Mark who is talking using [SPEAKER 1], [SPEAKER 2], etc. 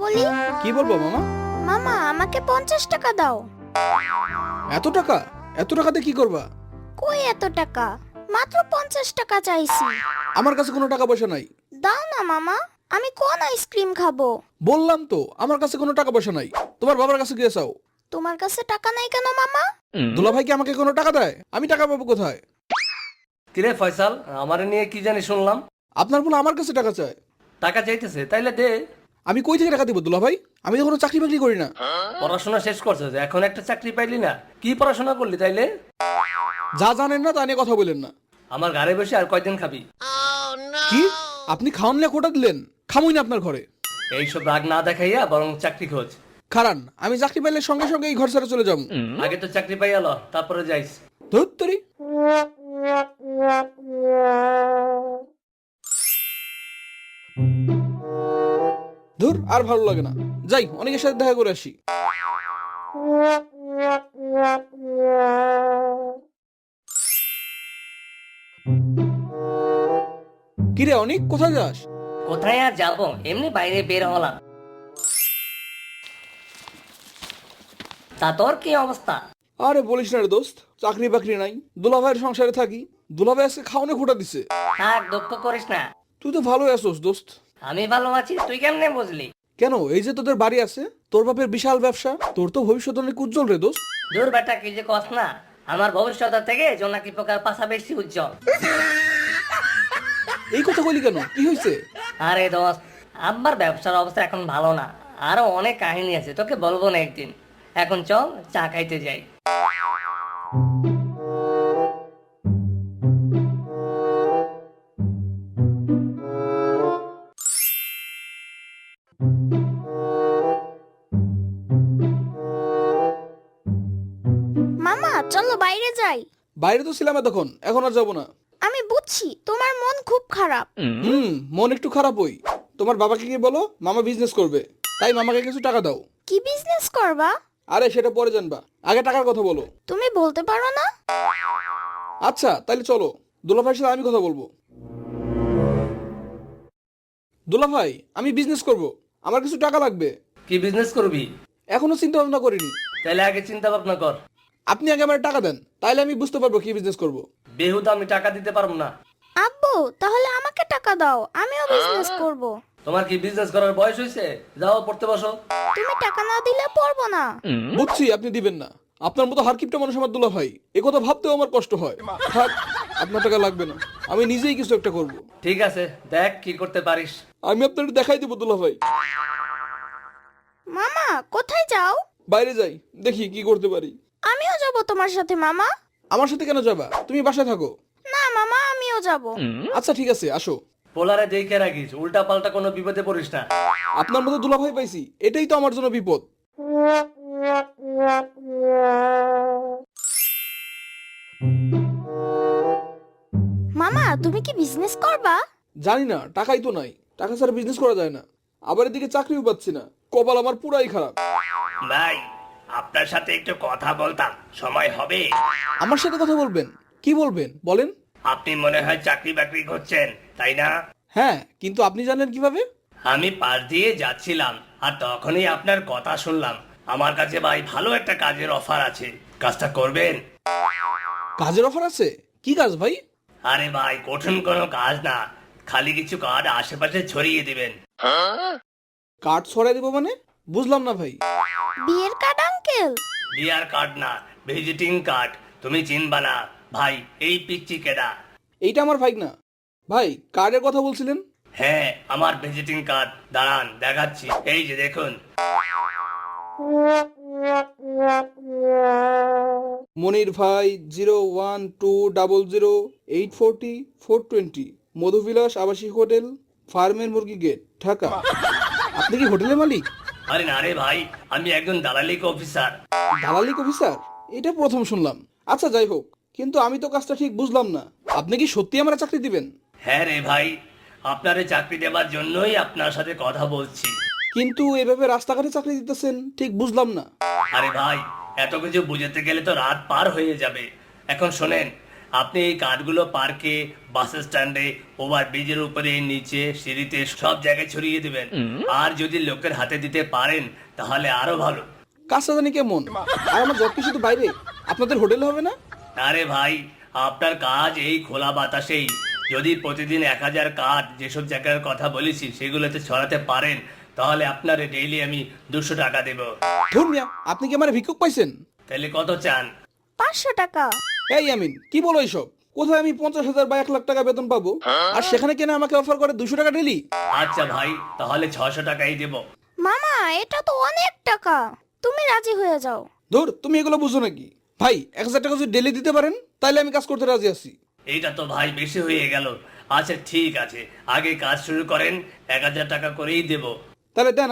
[SPEAKER 1] বলি?
[SPEAKER 2] কি বলবো মামা?
[SPEAKER 1] মামা আমাকে 50 টাকা দাও।
[SPEAKER 2] এত টাকা? এত টাকাতে কি করবা?
[SPEAKER 1] কই এত টাকা? মাত্র 50 টাকা চাইছি।
[SPEAKER 2] আমার কাছে কোনো টাকা পয়সা নাই।
[SPEAKER 1] দাও না মামা, আমি কোন আইসক্রিম খাবো?
[SPEAKER 2] বললাম তো আমার কাছে কোনো টাকা পয়সা নাই। তোমার বাবার কাছে গিয়ে চাও।
[SPEAKER 1] তোমার কাছে টাকা নাই কেন মামা?
[SPEAKER 2] দুলা ভাই কি আমাকে কোনো টাকা দেয়? আমি টাকা পাবো কোথায়?
[SPEAKER 3] কিরে ফয়সাল, আমারে নিয়ে কি জানি শুনলাম?
[SPEAKER 2] আপনার বলে আমার কাছে টাকা চায়?
[SPEAKER 3] টাকা চাইতেছে, তাইলে দে।
[SPEAKER 2] আমি কই থেকে টাকা দিব দুলা ভাই? আমি তো কোনো চাকরি বাকরি করি না।
[SPEAKER 3] পড়াশোনা শেষ করছে, এখন একটা চাকরি পাইলি না? কি পড়াশোনা করলি তাইলে?
[SPEAKER 2] যা জানেন না তা নিয়ে কথা বলেন না।
[SPEAKER 3] আমার ঘরে বসে আর কয়দিন খাবি?
[SPEAKER 2] কি? আপনি খাওয়ান নিয়ে কোটা দিলেন? খামুই না আপনার ঘরে।
[SPEAKER 3] এইসব রাগ না দেখাইয়া বরং চাকরি খোঁজ।
[SPEAKER 2] খারান, আমি চাকরি পাইলে সঙ্গে সঙ্গে এই ঘর ছেড়ে চলে যাবো।
[SPEAKER 3] আগে তো চাকরি পাইয়া ল, তারপরে যাইস।
[SPEAKER 2] ধুত্তরি। ধুর, আর ভালো লাগে না। যাই অনেকের সাথে দেখা করে আসি। কিরে অনেক, কোথায় যাস?
[SPEAKER 4] কোথায় আর যাবো, এমনি বাইরে বের হলাম। তা তোর কি অবস্থা?
[SPEAKER 2] আরে বলিস না রে দোস্ত, চাকরি বাকরি নাই, দুলাভাইয়ের সংসারে থাকি। দুলাভাই আজকে খাওয়ানো খোটা দিছে।
[SPEAKER 4] থাক, দুঃখ করিস না।
[SPEAKER 2] তুই তো ভালোই আছোস দোস্ত।
[SPEAKER 4] আমি ভালো আছি, তুই কেমনে বুঝলি?
[SPEAKER 2] কেন, এই যে তোদের বাড়ি আছে, তোর বাপের বিশাল ব্যবসা, তোর তো ভবিষ্যৎ অনেক উজ্জ্বল রে দোস্ত।
[SPEAKER 4] দূর বেটা, কি যে কস না। আমার ভবিষ্যৎ থেকে জোনাকি পোকার পাশা বেশি উজ্জ্বল।
[SPEAKER 2] এই কথা বলি কেন, কি হয়েছে?
[SPEAKER 4] আরে দোস্ত, আব্বার ব্যবসার অবস্থা এখন ভালো না। আরো অনেক কাহিনী আছে, তোকে বলবো না একদিন। এখন চল চা খাইতে যাই।
[SPEAKER 1] মামা চলো বাইরে যাই।
[SPEAKER 2] বাইরে তো ছিলাম এতক্ষণ, এখন আর যাবো না।
[SPEAKER 1] আমি বুঝছি তোমার মন খুব খারাপ।
[SPEAKER 2] মন একটু খারাপ হই। তোমার বাবাকে গিয়ে বলো মামা বিজনেস করবে, তাই মামাকে কিছু টাকা দাও।
[SPEAKER 1] কি বিজনেস করবা?
[SPEAKER 2] আরে সেটা পরে জানবা, আগে টাকার কথা বলো।
[SPEAKER 1] তুমি বলতে পারো না?
[SPEAKER 2] আচ্ছা তাইলে চলো, দুলাভাইয়ের সাথে আমি কথা বলবো। দুলাভাই, আমি বিজনেস করব, আমার কিছু টাকা লাগবে।
[SPEAKER 3] কি বিজনেস করবি?
[SPEAKER 2] এখনো চিন্তা ভাবনা করিনি।
[SPEAKER 3] তাইলে আগে চিন্তা ভাবনা কর।
[SPEAKER 2] আপনি আগে আমার টাকা দেন, তাইলে আমি বুঝতে পারবো কি বিজনেস করব।
[SPEAKER 3] বেহুদা আমি টাকা দিতে পারবো না।
[SPEAKER 1] আব্বু তাহলে আমাকে টাকা দাও, আমিও বিজনেস করব।
[SPEAKER 3] তোমার কি বিজনেস করার বয়স হয়েছে? যাও পড়তে বসো।
[SPEAKER 1] তুমি টাকা না দিলে পড়বো না।
[SPEAKER 2] বুঝছি আপনি দিবেন না, আপনার মতো হারকিপটা মানুষ আমার দুলাভাই, এ কথা ভাবতেও আমার কষ্ট হয়। থাক, আপনার টাকা লাগবে না, আমি নিজেই কিছু একটা করব।
[SPEAKER 3] ঠিক আছে, দেখ কি করতে পারিস।
[SPEAKER 2] আমি আপনার দেখাই দেবো দুলাভাই।
[SPEAKER 1] মামা কোথায় যাও?
[SPEAKER 2] বাইরে যাই, দেখি কি করতে পারি।
[SPEAKER 1] আমিও যাব তোমার সাথে মামা।
[SPEAKER 2] আমার সাথে কেন যাবা? তুমি বাসায় থাকো।
[SPEAKER 1] না মামা, আমিও যাব।
[SPEAKER 2] আচ্ছা ঠিক আছে, আসো।
[SPEAKER 3] পোলারে দেখে রাখিস, উল্টা পাল্টা কোনো বিপদে পড়িস না।
[SPEAKER 2] আপনার মতো দুলাভাই পাইছি, এটাই তো আমার জন্য বিপদ।
[SPEAKER 1] মামা তুমি কি বিজনেস করবা?
[SPEAKER 2] জানি না, টাকাই তো নাই, টাকা ছাড়া বিজনেস করা যায় না। আবার এদিকে চাকরিও পাচ্ছি না, কপাল আমার পুরাই খারাপ।
[SPEAKER 5] ভাই, আপনার সাথে একটু কথা বলতাম, সময় হবে?
[SPEAKER 2] আমার সাথে কথা বলবেন? কি বলবেন বলেন।
[SPEAKER 5] আপনি মনে হয় চাকরি বাকরি করছেন, তাই না?
[SPEAKER 2] হ্যাঁ, কিন্তু আপনি জানেন কিভাবে?
[SPEAKER 5] আমি পাশ দিয়ে যাচ্ছিলাম আর তখনই আপনার কথা শুনলাম। আমার কাছে ভাই ভালো একটা কাজের অফার আছে, কাজটা করবেন?
[SPEAKER 2] কাজের অফার আছে? কি কাজ ভাই?
[SPEAKER 5] আরে ভাই, কঠিন কোনো কাজ না, খালি কিছু কার্ড আশেপাশে ছড়িয়ে দিবেন।
[SPEAKER 2] কার্ড ছড়াই দিব মানে? বুঝলাম না ভাই।
[SPEAKER 1] বিয়ের কার্ড আঙ্কেল?
[SPEAKER 5] বিয়ার কার্ড না, ভিজিটিং কার্ড। তুমি চিনবা না ভাই, এই পিচ্চি কেডা?
[SPEAKER 2] এইটা আমার ভাই না। ভাই কার্ডের কথা বলছিলেন?
[SPEAKER 5] হ্যাঁ, আমার ভিজিটিং কার্ড, দাঁড়ান দেখাচ্ছি, এই যে দেখুন।
[SPEAKER 2] মনির ভাই 01200840 420, মধুবিলাস আবাসিক হোটেল, ফার্মের মুরগি গেট, ঢাকা। আপনি কি হোটেলের মালিক?
[SPEAKER 5] আরে না রে ভাই, আমি একজন দালালিক অফিসার।
[SPEAKER 2] দালালিক অফিসার? এটা প্রথম শুনলাম। আচ্ছা যাই হোক, কিন্তু আমি তো কাজটা ঠিক বুঝলাম না। আপনি কি সত্যি আমার চাকরি দিবেন?
[SPEAKER 5] হ্যাঁ রে ভাই, আপনারে চাকরি দেবার জন্যই আপনার সাথে কথা বলছি।
[SPEAKER 2] কিন্তু এভাবে রাস্তাঘাটে চাকরি দিতেছেন, ঠিক বুঝলাম না।
[SPEAKER 5] আরে ভাই, এত কিছু বুঝতে গেলে তো রাত পার হয়ে যাবে। এখন শোনেন, আপনি এই কার্ডগুলো পার্কে, বাস স্ট্যান্ডে, ওভার ব্রিজের উপরে, নিচে, সিঁড়িতে সব জায়গায় ছড়িয়ে দিবেন। আর যদি লোকের হাতে দিতে পারেন তাহলে আরো ভালো।
[SPEAKER 2] কাজটা জানি কেমন, আর আমার জব কি শুধু বাইরে? আপনাদের হোটেলে হবে না?
[SPEAKER 5] আরে ভাই, আপনার কাজ এই খোলা বাতাসেই। যদি প্রতিদিন 1000 কার্ড যেসব জায়গার কথা বলেছি সেগুলোতে ছড়াতে পারেন তাহলে আপনার ডেইলি আমি 200 টাকা দেব।
[SPEAKER 2] ধুর মিয়া, আপনি কি আমার ভিক্ষুক পাইছেন?
[SPEAKER 5] তাহলে কত চান?
[SPEAKER 1] 500 টাকা।
[SPEAKER 2] এই আমিন, কি বলো এইসব? কোথায় আমি 50,000 বা 1 লাখ টাকা বেতন পাবো, আর সেখানে কেন আমাকে অফার করে 200 টাকা ডেলি?
[SPEAKER 5] আচ্ছা ভাই, তাহলে 600 টাকাই দেব।
[SPEAKER 1] মামা এটা তো অনেক টাকা, তুমি রাজি হয়ে যাও।
[SPEAKER 2] ধুর, তুমি এগুলো বুঝো নাকি? ভাই 1000 টাকা যদি ডেলি দিতে পারেন তাহলে আমি কাজ করতে রাজি আছি।
[SPEAKER 5] এইটা তো ভাই বেশি হয়ে গেল। আচ্ছা ঠিক আছে, আগে কাজ শুরু করেন, 1000 টাকা করেই দেব।
[SPEAKER 2] তাহলে দেন